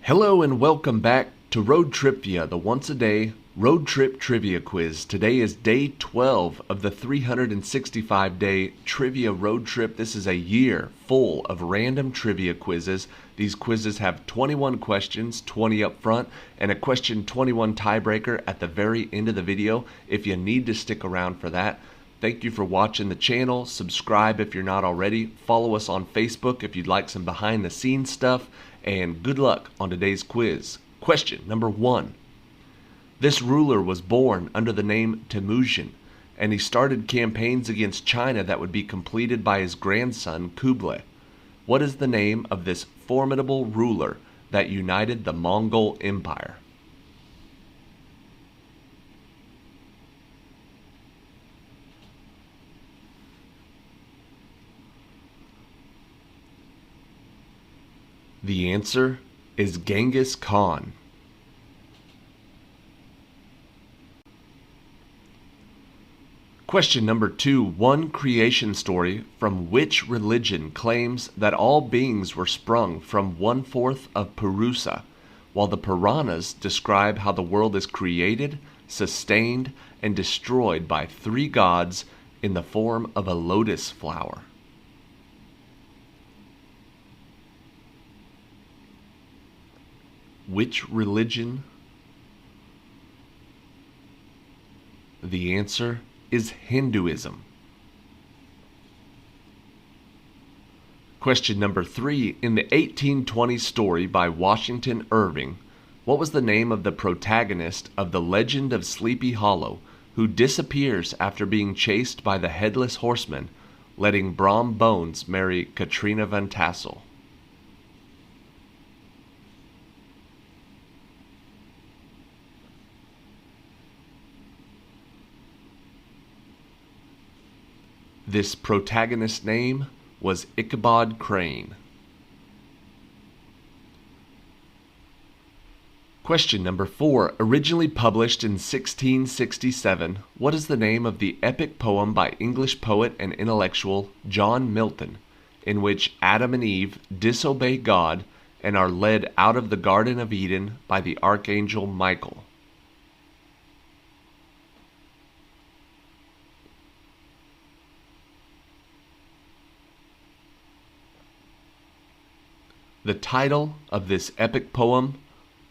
Hello and welcome back to Road Tripvia, the once-a-day road trip trivia quiz. Today is day 12 of the 365-day trivia road trip. This is a year full of random trivia quizzes. These quizzes have 21 questions, 20 up front, and a question 21 tiebreaker at the very end of the video if you need to stick around for that. Thank you for watching the channel. Subscribe if you're not already. Follow us on Facebook if you'd like some behind-the-scenes stuff. And good luck on today's quiz. Question number 1. This ruler was born under the name Temujin, and he started campaigns against China that would be completed by his grandson Kublai. What is the name of this formidable ruler that united the Mongol Empire? The answer is Genghis Khan. Question number 2. One creation story from which religion claims that all beings were sprung from 1/4 of Purusa, while the Puranas describe how the world is created, sustained, and destroyed by 3 gods in the form of a lotus flower? Which religion? The answer is Hinduism. Question number 3. In the 1820 story by Washington Irving, what was the name of the protagonist of The Legend of Sleepy Hollow, who disappears after being chased by the Headless Horseman, letting Brom Bones marry Katrina Van Tassel? This protagonist's name was Ichabod Crane. Question number 4. Originally published in 1667, what is the name of the epic poem by English poet and intellectual John Milton, in which Adam and Eve disobey God and are led out of the Garden of Eden by the Archangel Michael? The title of this epic poem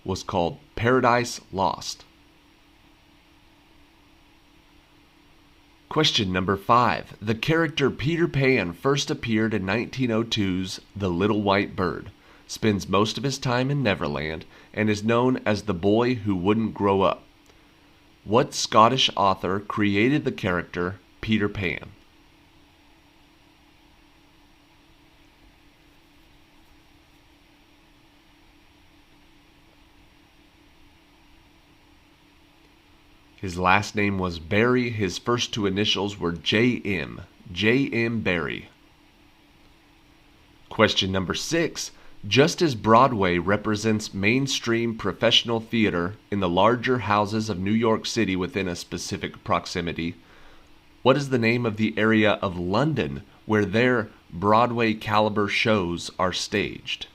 was called Paradise Lost. Question number 5. The character Peter Pan first appeared in 1902's The Little White Bird, spends most of his time in Neverland, and is known as the boy who wouldn't grow up. What Scottish author created the character Peter Pan? His last name was Barrie. His first 2 initials were J.M. J.M. Barrie. Question number 6. Just as Broadway represents mainstream professional theater in the larger houses of New York City within a specific proximity, what is the name of the area of London where their Broadway caliber shows are staged?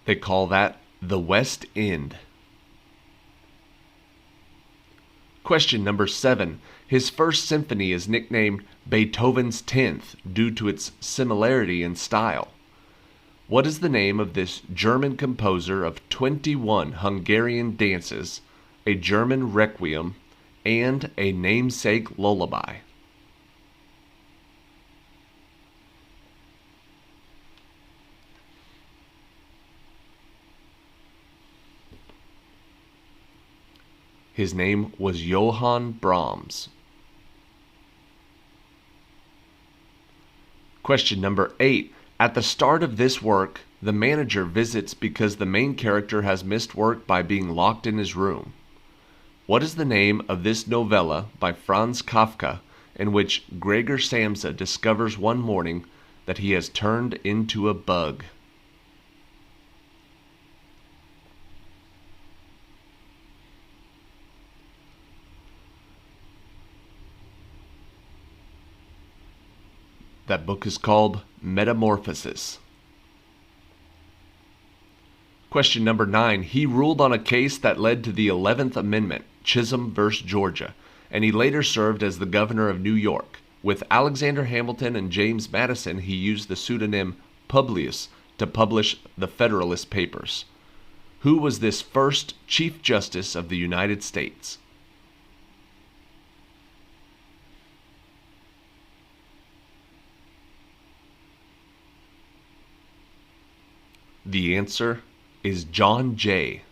They call that the West End. Question number 7. His first symphony is nicknamed Beethoven's 10th due to its similarity in style. What is the name of this German composer of 21 Hungarian dances, a German requiem, and a namesake lullaby? His name was Johann Brahms. Question number 8. At the start of this work, the manager visits because the main character has missed work by being locked in his room. What is the name of this novella by Franz Kafka in which Gregor Samsa discovers one morning that he has turned into a bug? That book is called Metamorphosis. Question number 9. He ruled on a case that led to the 11th Amendment, Chisholm v. Georgia, and he later served as the governor of New York. With Alexander Hamilton and James Madison, he used the pseudonym Publius to publish the Federalist Papers. Who was this first Chief Justice of the United States? The answer is John Jay.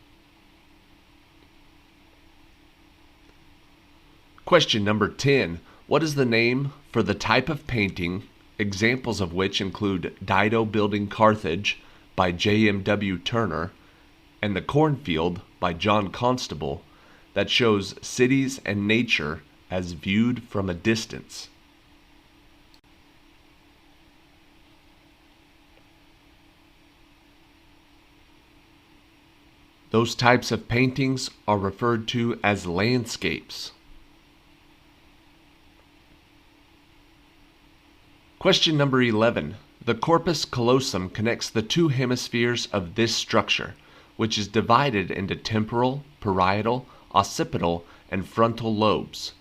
Question number 10. What is the name for the type of painting, examples of which include Dido Building Carthage by J.M.W. Turner and The Cornfield by John Constable, that shows cities and nature as viewed from a distance? Those types of paintings are referred to as landscapes. Question number 11. The corpus callosum connects the two hemispheres of this structure, which is divided into temporal, parietal, occipital, and frontal lobes.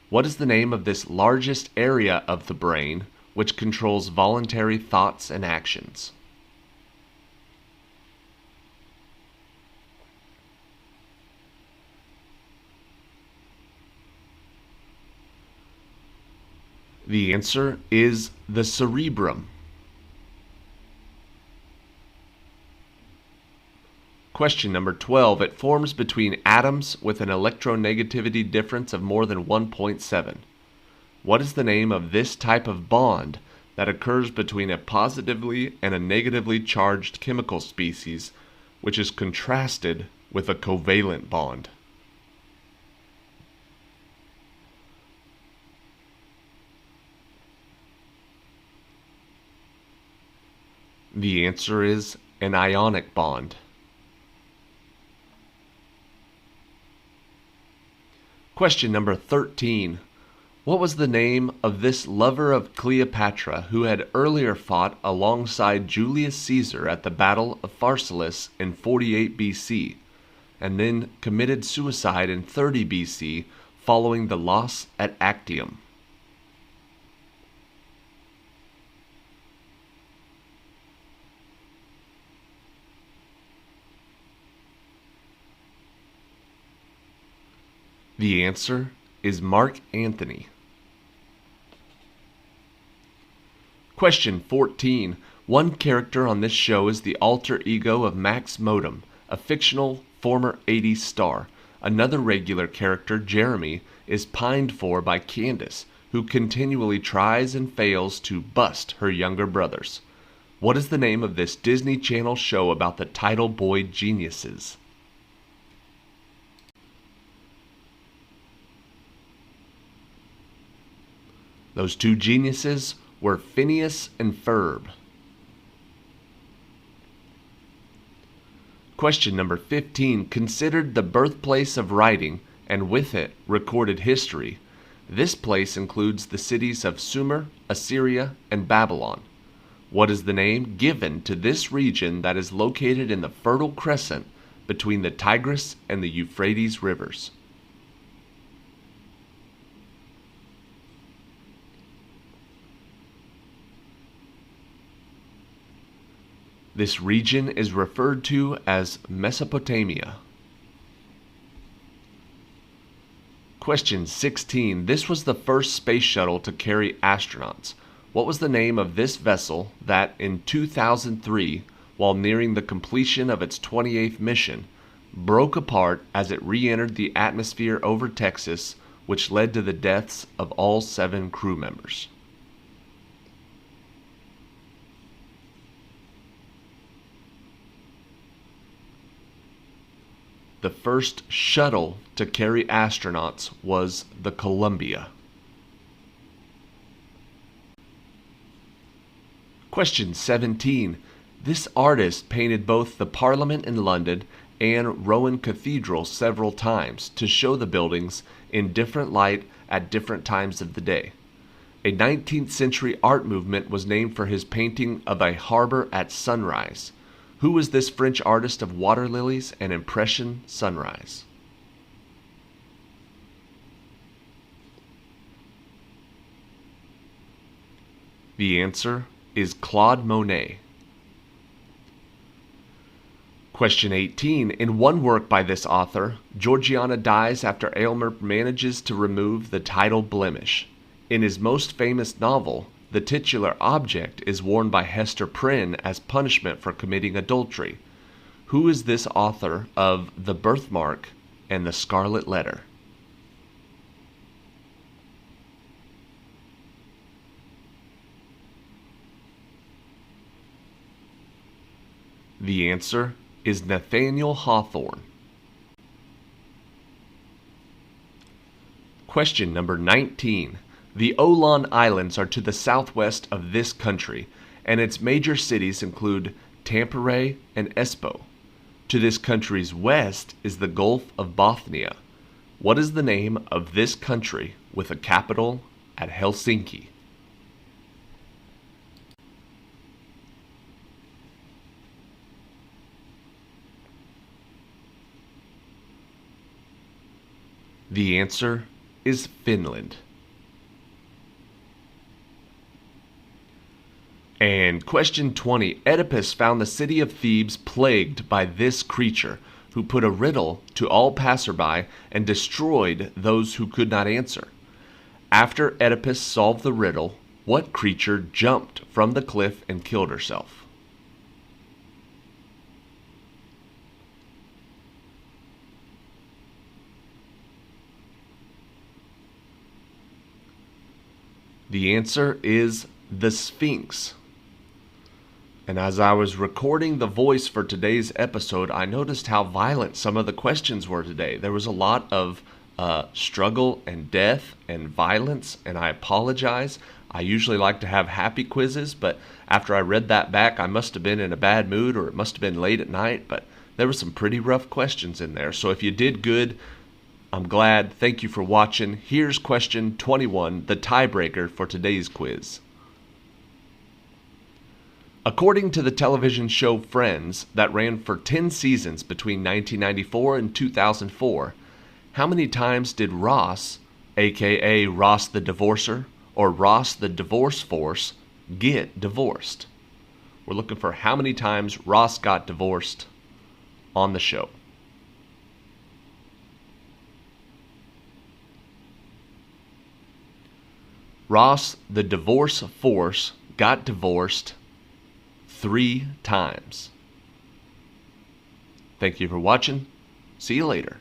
What is the name of this largest area of the brain which controls voluntary thoughts and actions? The answer is the cerebrum. Question number 12. It forms between atoms with an electronegativity difference of more than 1.7. What is the name of this type of bond that occurs between a positively and a negatively charged chemical species, which is contrasted with a covalent bond? The answer is an ionic bond. Question number 13. What was the name of this lover of Cleopatra who had earlier fought alongside Julius Caesar at the Battle of Pharsalus in 48 BC, and then committed suicide in 30 BC following the loss at Actium? The answer is Mark Antony. Question 14. One character on this show is the alter ego of Max Modem, a fictional former 80s star. Another regular character, Jeremy, is pined for by Candace, who continually tries and fails to bust her younger brothers. What is the name of this Disney Channel show about the Tidal Boy geniuses? Those two geniuses were Phineas and Ferb. Question number 15. Considered the birthplace of writing, and with it recorded history, this place includes the cities of Sumer, Assyria, and Babylon. What is the name given to this region that is located in the Fertile Crescent between the Tigris and the Euphrates rivers? This region is referred to as Mesopotamia. Question 16. This was the first space shuttle to carry astronauts. What was the name of this vessel that, in 2003, while nearing the completion of its 28th mission, broke apart as it re-entered the atmosphere over Texas, which led to the deaths of all 7 crew members? The first shuttle to carry astronauts was the Columbia. Question 17. This artist painted both the Parliament in London and Rowan Cathedral several times to show the buildings in different light at different times of the day. A 19th century art movement was named for his painting of a harbor at sunrise. Who was this French artist of water lilies and impression sunrise? The answer is Claude Monet. Question 18. In one work by this author, Georgiana dies after Aylmer manages to remove the title blemish. In his most famous novel, the titular object is worn by Hester Prynne as punishment for committing adultery. Who is this author of The Birthmark and The Scarlet Letter? The answer is Nathaniel Hawthorne. Question number 19. The Olan Islands are to the southwest of this country, and its major cities include Tampere and Espoo. To this country's west is the Gulf of Bothnia. What is the name of this country with a capital at Helsinki? The answer is Finland. And question 20. Oedipus found the city of Thebes plagued by this creature, who put a riddle to all passerby and destroyed those who could not answer. After Oedipus solved the riddle, what creature jumped from the cliff and killed herself? The answer is the Sphinx. And as I was recording the voice for today's episode, I noticed how violent some of the questions were today. There was a lot of struggle and death and violence, and I apologize. I usually like to have happy quizzes, but after I read that back, I must have been in a bad mood, or it must have been late at night, but there were some pretty rough questions in there. So if you did good, I'm glad. Thank you for watching. Here's question 21, the tiebreaker for today's quiz. According to the television show Friends, that ran for 10 seasons between 1994 and 2004, how many times did Ross, aka Ross the Divorcer, or Ross the Divorce Force, get divorced? We're looking for how many times Ross got divorced on the show. Ross the Divorce Force got divorced 3 times. Thank you for watching. See you later.